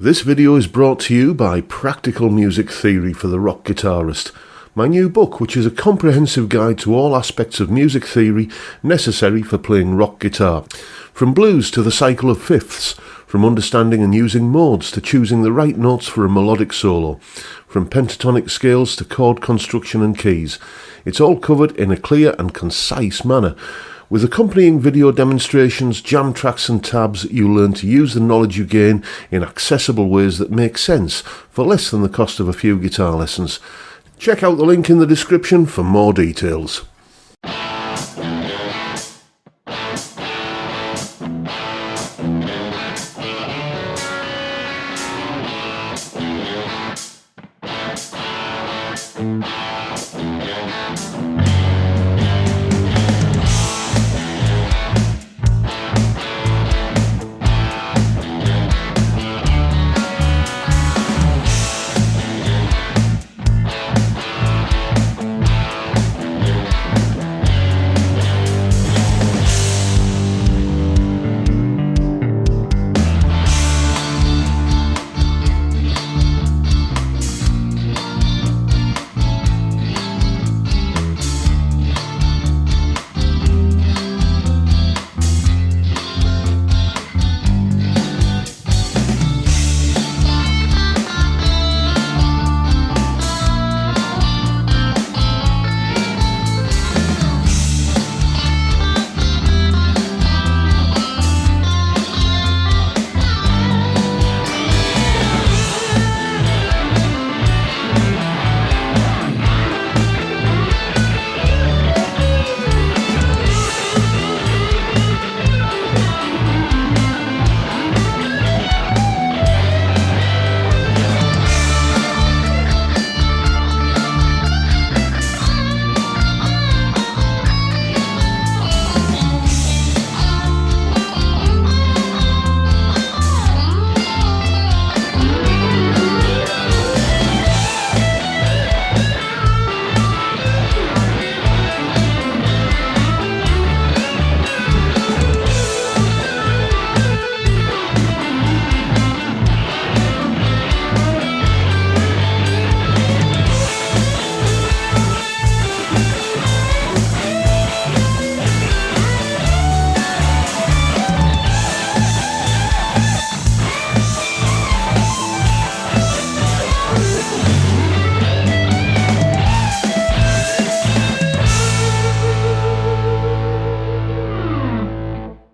This video is brought to you by Practical Music Theory for the Rock Guitarist, my new book, which is a comprehensive guide to all aspects of music theory necessary for playing rock guitar. From blues to the cycle of fifths, from understanding and using modes to choosing the right notes for a melodic solo, from pentatonic scales to chord construction and keys. It's all covered in a clear and concise manner. With accompanying video demonstrations, jam tracks and tabs, you'll learn to use the knowledge you gain in accessible ways that make sense for less than the cost of a few guitar lessons. Check out the link in the description for more details.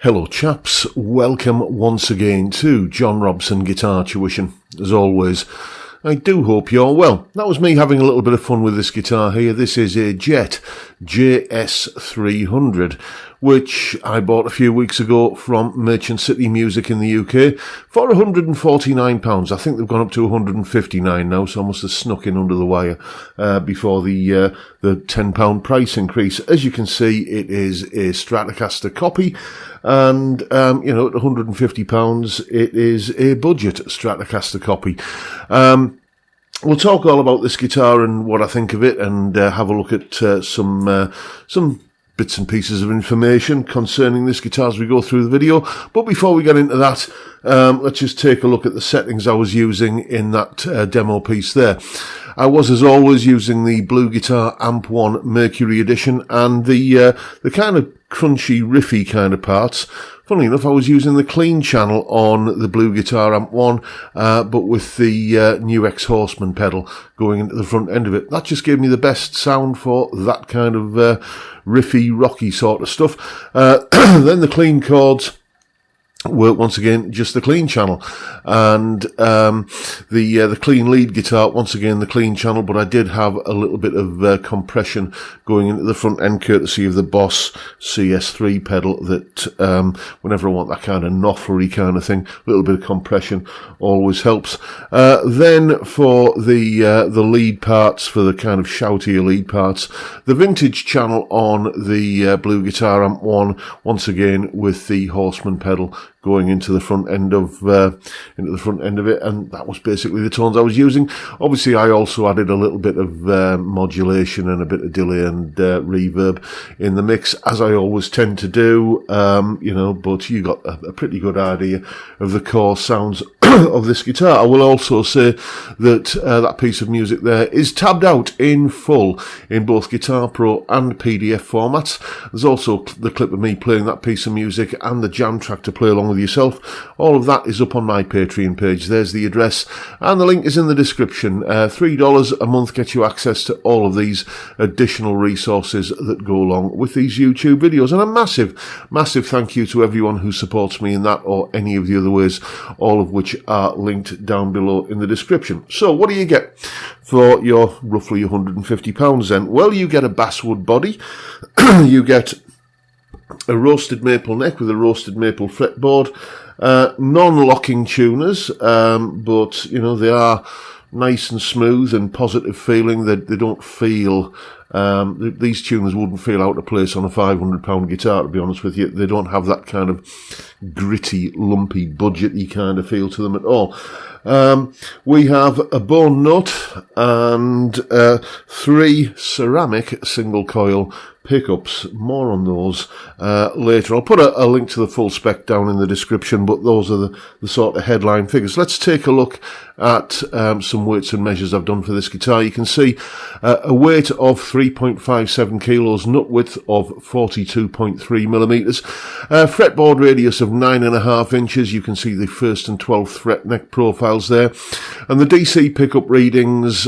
Hello chaps, welcome once again to John Robson Guitar Tuition. As always, I do hope you're well. That was me having a little bit of fun with this guitar here. This is a Jet JS300, which I bought a few weeks ago from Merchant City Music in the UK for £149. I think they've gone up to £159 now, so I must have snuck in under the wire before the £10 price increase. As you can see, it is a Stratocaster copy. And, at £150, it is a budget Stratocaster copy. We'll talk all about this guitar and what I think of it, and have a look at some bits and pieces of information concerning this guitar as we go through the video. But before we get into that, let's just take a look at the settings I was using in that demo piece there. I was, as always, using the Blue Guitar Amp 1 Mercury Edition, and the kind of crunchy, riffy kind of parts. Funnily enough, I was using the clean channel on the Blue Guitar Amp 1, but with the new X-Horseman pedal going into the front end of it. That just gave me the best sound for that kind of riffy, rocky sort of stuff. Then the clean chords work once again just the clean channel, and the clean lead guitar once again the clean channel, but I did have a little bit of compression going into the front end courtesy of the Boss CS3 pedal that whenever I want that kind of nofflery kind of thing, a little bit of compression always helps. Then for the lead parts, for the kind of shoutier lead parts, the vintage channel on the Blue Guitar Amp 1 once again with the Horseman pedal going into the front end of it, and that was basically the tones I was using. Obviously, I also added a little bit of modulation and a bit of delay and reverb in the mix, as I always tend to do. But you got a pretty good idea of the core sounds of this guitar. I will also say that that piece of music there is tabbed out in full in both Guitar Pro and PDF formats. There's also the clip of me playing that piece of music and the jam track to play along with yourself. All of that is up on my Patreon page. There's the address, and the link is in the description. $3 a month gets you access to all of these additional resources that go along with these YouTube videos. And a massive thank you to everyone who supports me in that or any of the other ways, all of which are linked down below in the description. So what do you get for your roughly £150 then? Well, you get a basswood body, you get a roasted maple neck with a roasted maple fretboard, non-locking tuners, but you know, they are nice and smooth and positive feeling. That they don't feel, these tuners wouldn't feel out of place on a £500 guitar, to be honest with you. They don't have that kind of gritty, lumpy, budgety kind of feel to them at all. We have a bone nut and 3 ceramic single coil pickups. More on those later. I'll put a link to the full spec down in the description, but those are the sort of headline figures. Let's take a look at some weights and measures I've done for this guitar. You can see a weight of 3.57 kilos, nut width of 42.3 millimeters, fretboard radius of 9.5 inches. You can see the 1st and 12th fret neck profiles there, and the DC pickup readings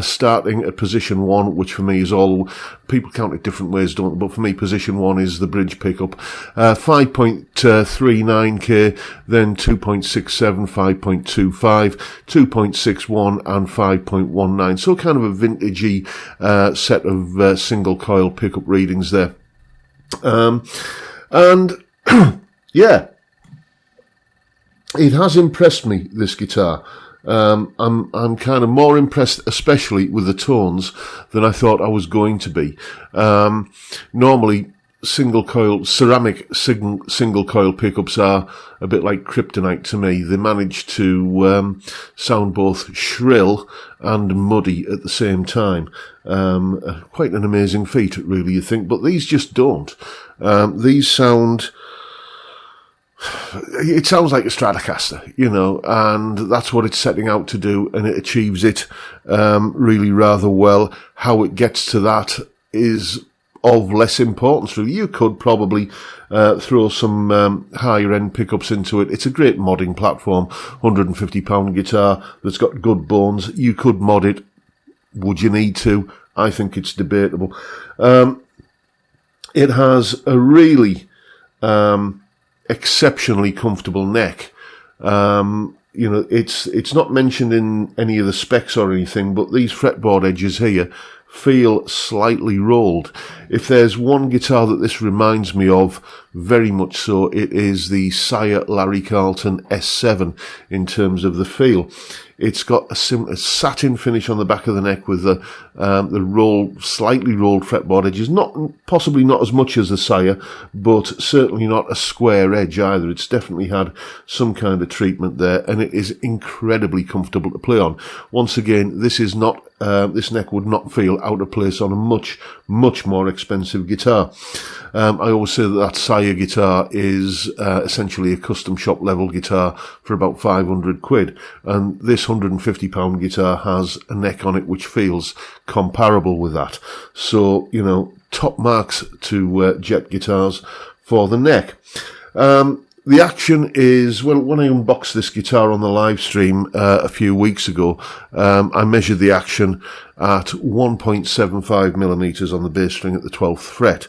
starting at position 1, which for me is all, people count it different ways, don't they? But for me, position 1 is the bridge pickup. 5.39k, then 2.67, 5.25, 2.61 and 5.19. So kind of a vintagey set of single coil pickup readings there. And yeah, it has impressed me, this guitar. I'm kind of more impressed, especially with the tones, than I thought I was going to be. Normally, single coil, ceramic single coil pickups are a bit like kryptonite to me. They manage to sound both shrill and muddy at the same time. Quite an amazing feat, really, you think, but these just don't. These sound... It sounds like a Stratocaster, you know, and that's what it's setting out to do, and it achieves it really rather well. How it gets to that is of less importance, really. You could probably throw some higher end pickups into it. It's a great modding platform. £150 guitar that's got good bones. You could mod it. Would you need to? I think it's debatable. It has a really exceptionally comfortable neck. You know, it's not mentioned in any of the specs or anything, but these fretboard edges here feel slightly rolled. If there's one guitar that this reminds me of, very much so, it is the Sire Larry Carlton S7 in terms of the feel. It's got a satin finish on the back of the neck with the slightly rolled fretboard edges. Possibly not as much as the Sire, but certainly not a square edge either. It's definitely had some kind of treatment there, and it is incredibly comfortable to play on. Once again, this is not this neck would not feel out of place on a much more expensive guitar. I always say that Sire guitar is essentially a custom shop level guitar for about 500 quid, and this £150 guitar has a neck on it which feels comparable with that. So, you know, top marks to Jet guitars for the neck. The action is, well, when I unboxed this guitar on the live stream a few weeks ago, I measured the action at 1.75 millimeters on the bass string at the 12th fret.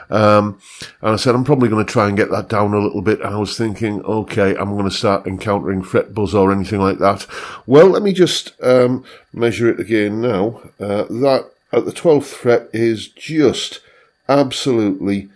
And I said, I'm probably going to try and get that down a little bit. And I was thinking, okay, I'm going to start encountering fret buzz or anything like that. Well, let me just measure it again now. That at the 12th fret is just absolutely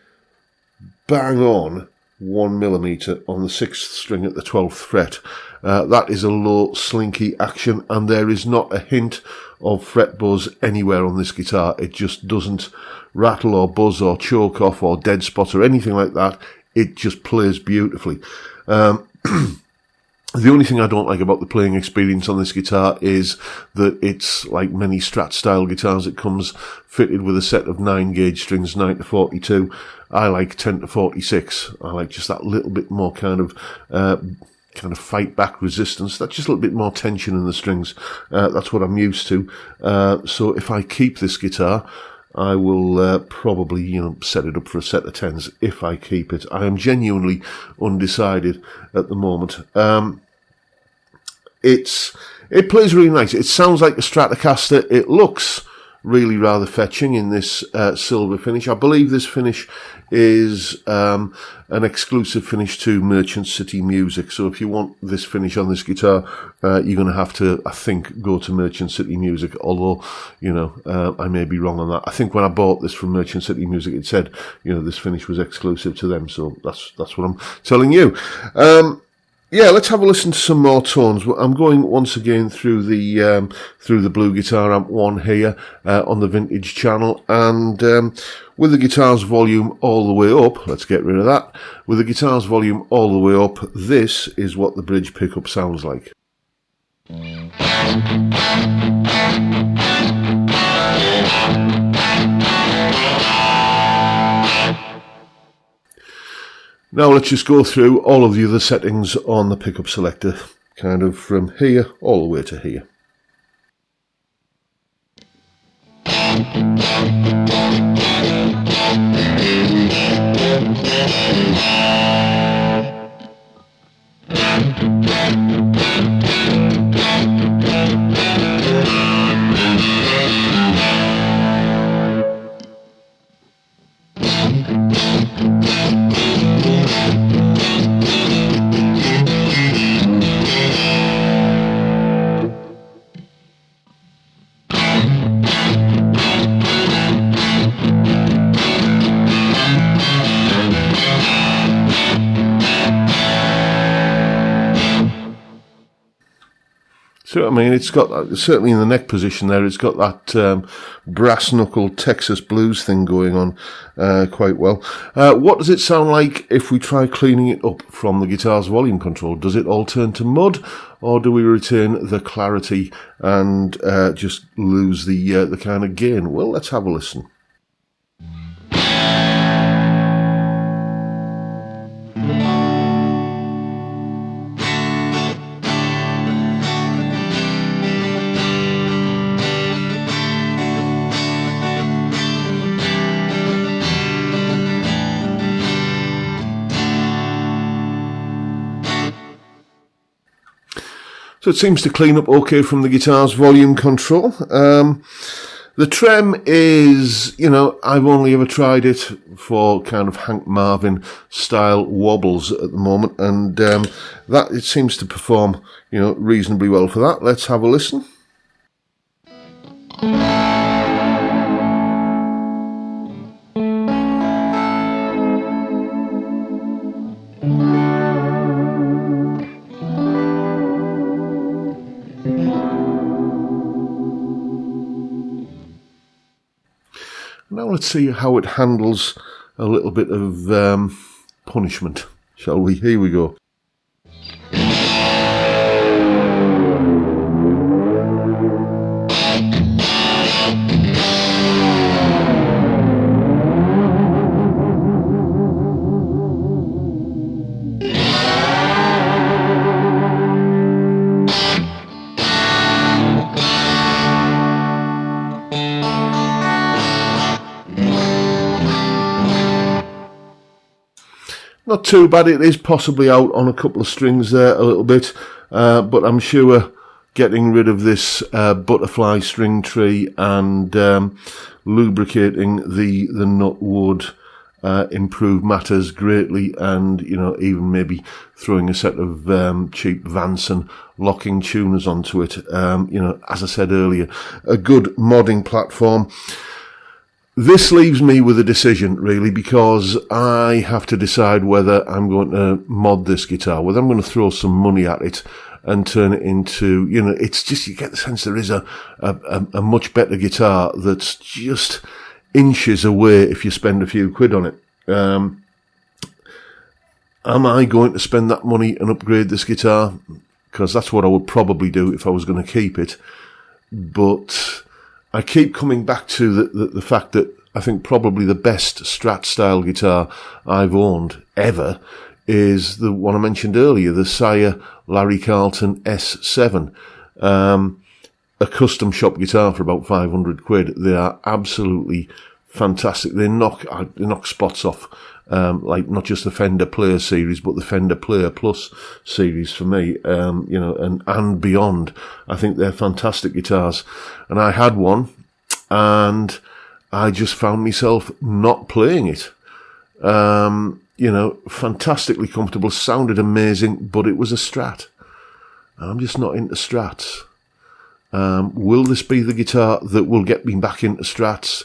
bang on 1 millimeter on the 6th string at the 12th fret. That is a low, slinky action, and there is not a hint of fret buzz anywhere on this guitar. It just doesn't rattle or buzz or choke off or dead spot or anything like that. It just plays beautifully. The only thing I don't like about the playing experience on this guitar is that it's like many Strat style guitars. It comes fitted with a set of 9 gauge strings, 9 to 42. I like 10 to 46. I like just that little bit more kind of kind of fight back resistance. That's just a little bit more tension in the strings. That's what I'm used to. So if I keep this guitar, I will probably, set it up for a set of 10s if I keep it. I am genuinely undecided at the moment. It plays really nice. It sounds like a Stratocaster. It looks really rather fetching in this silver finish. I believe this finish is an exclusive finish to Merchant City Music. So if you want this finish on this guitar, you're going to have to, I think, go to Merchant City Music. Although, I may be wrong on that. I think when I bought this from Merchant City Music, it said, this finish was exclusive to them. So that's what I'm telling you. Yeah, let's have a listen to some more tones. I'm going once again through the Blue Guitar Amp 1 here on the Vintage channel, and with the guitar's volume all the way up, let's get rid of that. With the guitar's volume all the way up, this is what the bridge pickup sounds like. Now let's just go through all of the other settings on the pickup selector, kind of from here all the way to here. So, I mean, it's got, certainly in the neck position there, it's got that brass knuckle Texas blues thing going on quite well. What does it sound like if we try cleaning it up from the guitar's volume control? Does it all turn to mud, or do we retain the clarity and just lose the kind of gain? Well, let's have a listen. So it seems to clean up okay from the guitar's volume control. The trem is, I've only ever tried it for kind of Hank Marvin style wobbles at the moment, and that it seems to perform, reasonably well for that. Let's have a listen. Now let's see how it handles a little bit of punishment, shall we? Here we go. Not too bad. It is possibly out on a couple of strings there a little bit, but I'm sure getting rid of this butterfly string tree and lubricating the nut would improve matters greatly, and even maybe throwing a set of cheap Vanson locking tuners onto it. As I said earlier, a good modding platform. This leaves me with a decision, really, because I have to decide whether I'm going to mod this guitar, whether I'm going to throw some money at it and turn it into, it's just, you get the sense there is a much better guitar that's just inches away if you spend a few quid on it. Am I going to spend that money and upgrade this guitar? Because that's what I would probably do if I was going to keep it. But I keep coming back to the fact that I think probably the best Strat style guitar I've owned ever is the one I mentioned earlier, the Sire Larry Carlton S7. A custom shop guitar for about 500 quid. They are absolutely fantastic. They knock spots off, like not just the Fender Player series, but the Fender Player Plus series for me, you know, and beyond. I think they're fantastic guitars. And I had one, and I just found myself not playing it. You know, fantastically comfortable, sounded amazing, but it was a Strat. I'm just not into Strats. Will this be the guitar that will get me back into Strats?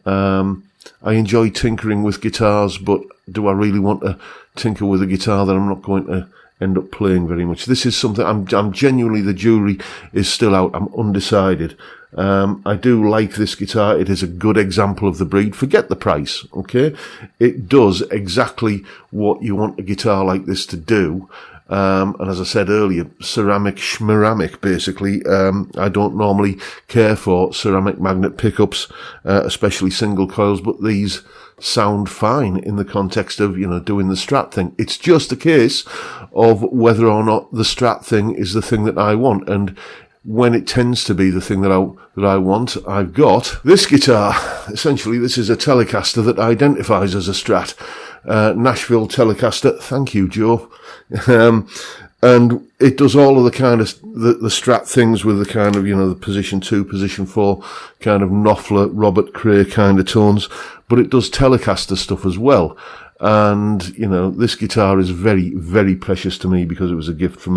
I enjoy tinkering with guitars, but do I really want to tinker with a guitar that I'm not going to end up playing very much? This is something I'm genuinely, the jury is still out. I'm undecided. I do like this guitar. It is a good example of the breed. Forget the price, okay? It does exactly what you want a guitar like this to do. And as I said earlier, ceramic schmeramic, basically. I don't normally care for ceramic magnet pickups, especially single coils, but these sound fine in the context of, you know, doing the Strat thing. It's just a case of whether or not the Strat thing is the thing that I want. And when it tends to be the thing that I want, I've got this guitar. Essentially, this is a Telecaster that identifies as a Strat. Nashville Telecaster. Thank you, Joe. And it does all of the kind of the Strat things with the kind of, you know, the position 2, position 4 kind of Knopfler, Robert Cray kind of tones, but it does Telecaster stuff as well. And, you know, this guitar is very, very precious to me because it was a gift from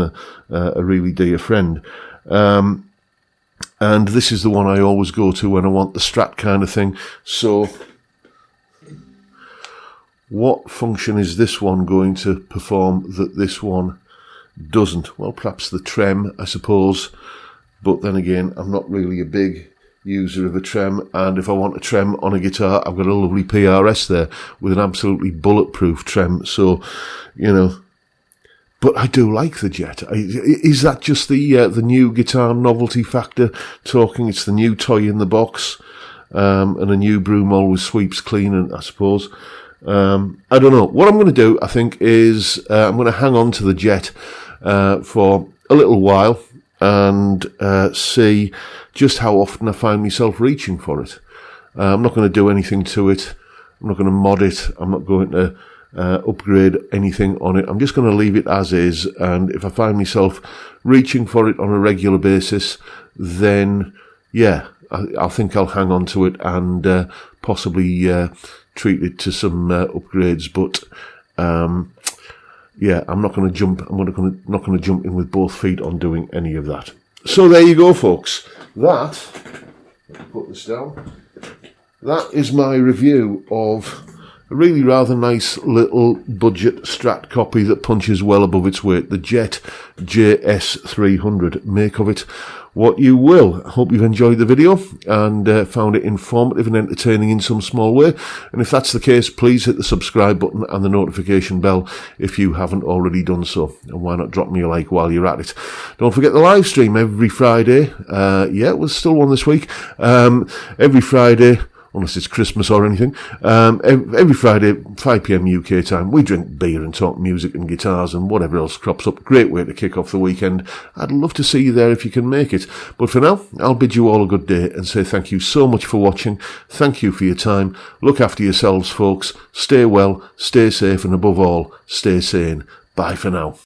a really dear friend. And this is the one I always go to when I want the Strat kind of thing. So what function is this one going to perform that this one doesn't? Well, perhaps the trem, I suppose. But then again, I'm not really a big user of a trem. And if I want a trem on a guitar, I've got a lovely PRS there with an absolutely bulletproof trem. So, you know, but I do like the Jet. Is that just the new guitar novelty factor talking? It's the new toy in the box, and a new broom always sweeps clean, I suppose. I don't know. What I'm going to do, I think, is I'm going to hang on to the Jet for a little while and see just how often I find myself reaching for it. I'm not going to do anything to it. I'm not going to mod it. I'm not going to upgrade anything on it. I'm just going to leave it as is, and if I find myself reaching for it on a regular basis, then yeah, I think I'll hang on to it and possibly treat it to some upgrades. But yeah, I'm not going to jump. I'm not going to jump in with both feet on doing any of that. So there you go, folks. Let's put this down. That is my review of a really rather nice little budget Strat copy that punches well above its weight. The Jet JS300. Make of it what you will. I hope you've enjoyed the video and found it informative and entertaining in some small way. And if that's the case, please hit the subscribe button and the notification bell if you haven't already done so. And why not drop me a like while you're at it. Don't forget the live stream every Friday. Yeah, it was still one this week. Every Friday, unless it's Christmas or anything. Every Friday, 5 p.m. UK time, we drink beer and talk music and guitars and whatever else crops up. Great way to kick off the weekend. I'd love to see you there if you can make it. But for now, I'll bid you all a good day and say thank you so much for watching. Thank you for your time. Look after yourselves, folks. Stay well, stay safe, and above all, stay sane. Bye for now.